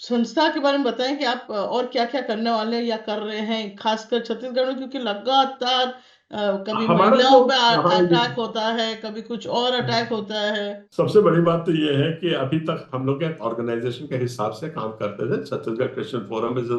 संस्था के बारे में बताएं कि आप और क्या क्या करने वाले हैं या कर रहे हैं, खासकर छत्तीसगढ़ में, क्योंकि लगातार कभी हमारा जो महिलाओं पे हाँ अटैक होता है, कभी कुछ और अटैक होता है। सबसे बड़ी बात तो ये है कि अभी तक हम लोग एक ऑर्गेनाइजेशन के हिसाब से काम करते थे। Chhattisgarh Christian forum is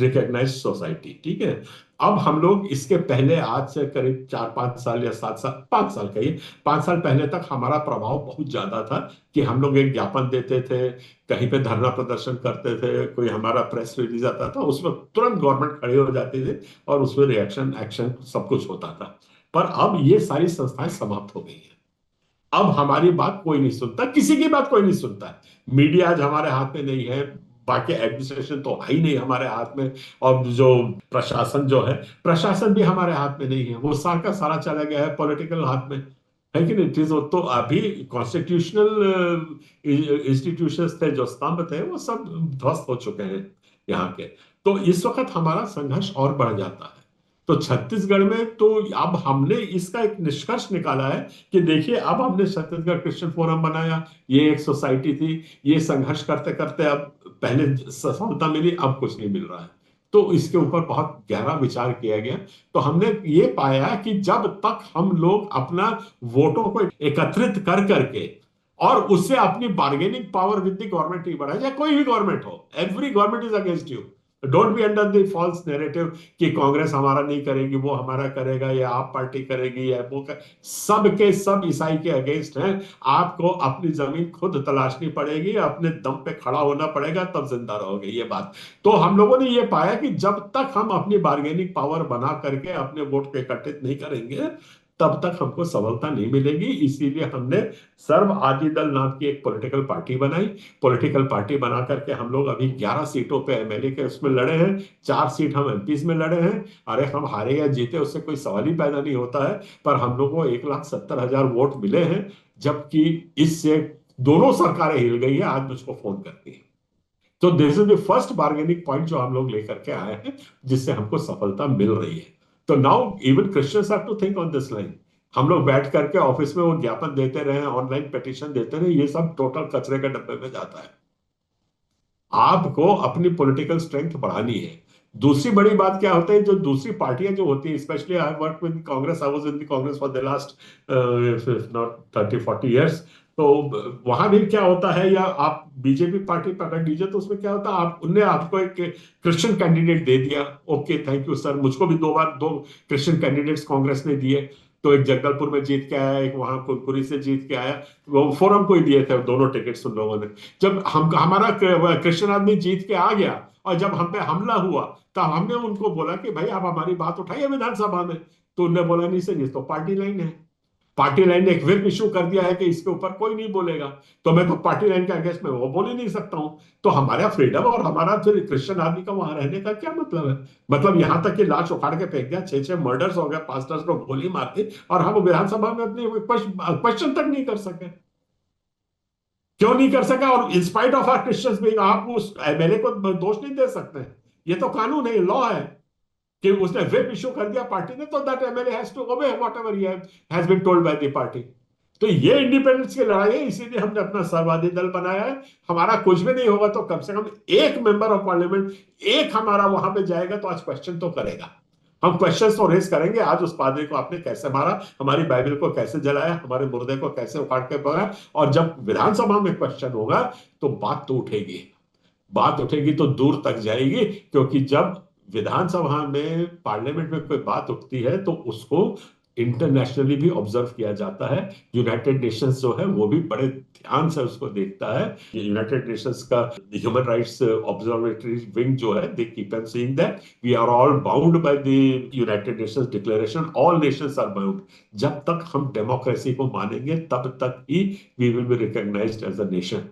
recognised society, ठीक है। अब हम लोग इसके पहले, आज से करीब 4-5 साल या 7 साल, 5 साल कहिए, 5 साल पहले तक हमारा प्रभाव बहुत ज्यादा था कि हम लोग एक ज्ञापन देते थे, कहीं पे धरना प्रदर्शन करते थे, कोई हमारा प्रेस रिलीज आता था, उसमें तुरंत गवर्नमेंट खड़ी हो जाती थी और उसमें रिएक्शन एक्शन सब कुछ होता था। पर अब ये सारी संस्थाएं समाप्त हो गई हैं। अब हमारी बात कोई नहीं सुनता, किसी की बात कोई नहीं सुनता है। मीडिया आज हमारे हाथ में नहीं है, बाकी एडमिनिस्ट्रेशन तो है ही नहीं हमारे हाथ में। और जो प्रशासन जो है, प्रशासन भी हमारे हाथ में नहीं है, वो सारा का सारा चला गया है पॉलिटिकल हाथ में, है कि नहीं चीज। तो अभी कॉन्स्टिट्यूशनल इंस्टीट्यूशंस थे, जो स्तंभ थे, वो सब ध्वस्त हो चुके हैं यहाँ के। तो इस वक्त हमारा संघर्ष और बढ़ जाता है। तो छत्तीसगढ़ में तो अब हमने इसका एक निष्कर्ष निकाला है कि देखिए, अब हमने छत्तीसगढ़ क्रिश्चियन फोरम बनाया, ये एक सोसाइटी थी, ये संघर्ष करते करते अब पहले सफलता मिली, अब कुछ नहीं मिल रहा है। तो इसके ऊपर बहुत गहरा विचार किया गया। तो हमने ये पाया कि जब तक हम लोग अपना वोटों को एकत्रित कर करके और उससे अपनी bargaining power with the government नहीं बढ़ाए, चाहे कोई भी गवर्नमेंट हो, every government is against you. Don't be under the false narrative कि कांग्रेस हमारा नहीं करेगी, वो हमारा करेगा, या आप पार्टी करेगी, या वो सब के सब ईसाई के अगेंस्ट हैं। आपको अपनी जमीन खुद तलाशनी पड़ेगी, अपने दम पे खड़ा होना पड़ेगा, तब जिंदा रहोगे, ये बात। तो हम लोगों ने ये पाया कि जब तक हम अपनी बार्गेनिंग पावर बना करके अपने वोट को एकत्रित नहीं करेंगे, तब तक हमको सफलता नहीं मिलेगी। इसीलिए हमने सर्व आदि दल नाम की एक पॉलिटिकल पार्टी बनाई। पॉलिटिकल पार्टी बना करके हम लोग अभी 11 सीटों पे एमएलए के उसमें लड़े हैं, 4 सीट हम एमपीज में लड़े हैं। अरे हम हारे या जीते उससे कोई सवाल ही पैदा नहीं होता है, पर हम लोग को 1,70,000 वोट मिले हैं। जबकि इससे दोनों सरकारें हिल गई है, आज मुझको फोन करती है। तो this is the first bargaining point जो हम लोग लेकर के आए हैं, जिससे हमको सफलता मिल रही है। तो now even Christians have to think on this line. हम लोग बैठ करके ऑफिस में वो ज्ञापन देते रहे, ऑनलाइन पिटीशन देते रहे, ये सब टोटल कचरे के डब्बे में जाता है। आपको अपनी पॉलिटिकल स्ट्रेंथ बढ़ानी है। दूसरी बड़ी बात क्या होता है, जो दूसरी पार्टियां जो होती है, specially I work with Congress, I was in the Congress for the last not 30-40 years। तो वहां भी क्या होता है, या आप बीजेपी पार्टी पकड़ लीजिए, तो उसमें क्या होता है, आप उनने आपको एक क्रिश्चियन कैंडिडेट दे दिया, ओके थैंक यू सर। मुझको भी 2 बार 2 क्रिश्चियन कैंडिडेट्स कांग्रेस ने दिए। तो एक जगदलपुर में जीत के आया, एक वहां कुनकुरी से जीत के आया। वो फोरम को ही दिए थे दोनों टिकट्स उन लोगों ने। जब हम हमारा क्रिश्चियन आदमी जीत के आ गया और जब हम पे हमला हुआ, तब हमने उनको बोला कि भाई आप हमारी बात उठाइए विधानसभा में। तो उनने बोला नहीं सर, ये तो पार्टी लाइन है। पार्टी लाइन ने एक व्हिप इशू कर दिया है कि इसके ऊपर कोई नहीं बोलेगा। तो मैं तो पार्टी लाइन के अगेंस्ट में वो बोल ही नहीं सकता हूं। तो हमारा फ्रीडम और हमारा फिर क्रिश्चियन आदमी का वहां रहने का क्या मतलब है। मतलब यहां तक कि लाश उखाड़ के फेंक दिया, 6-6 मर्डर्स हो गए, पास्टर्स को गोली मार दी, और हम विधानसभा में अपने क्वेश्चन तक नहीं कर सके। क्यों नहीं कर सका? और इंस्पाइट ऑफ आर क्रिश्चियंस भी आप उस एमएलए को दोष नहीं दे सकते। ये तो कानून है, लॉ है कि उसने व्हिप इशू कर दिया पार्टी ने, तो that MLA has to obey whatever he has been told by the party. तो ये इंडिपेंडेंस की लड़ाई है, इसीलिए हमने अपना सर्ववादी दल बनाया है। हमारा कुछ भी नहीं होगा तो कम से कम एक मेंबर ऑफ पार्लियामेंट, एक हमारा वहां पे जाएगा तो आज क्वेश्चन तो करेगा। हम क्वेश्चन तो रेज करेंगे, आज उस पादरी को आपने कैसे मारा, हमारी बाइबल को कैसे जलाया, हमारे मुर्दे को कैसे उखाड़ के पड़ा। और जब विधानसभा में क्वेश्चन होगा, तो बात तो उठेगी। बात उठेगी तो दूर तक जाएगी, क्योंकि जब विधानसभा में, पार्लियामेंट में कोई बात उठती है, तो उसको इंटरनेशनली भी ऑब्जर्व किया जाता है। यूनाइटेड नेशंस जो है वो भी बड़े ध्यान से उसको देखता है। यूनाइटेड नेशंस का ह्यूमन राइट्स ऑब्जर्वेटरी विंग जो है, they keep on saying that we are all bound by the United Nations declaration, all nations are bound. जब तक हम डेमोक्रेसी को मानेंगे, तब तक ही we will be recognised as a nation.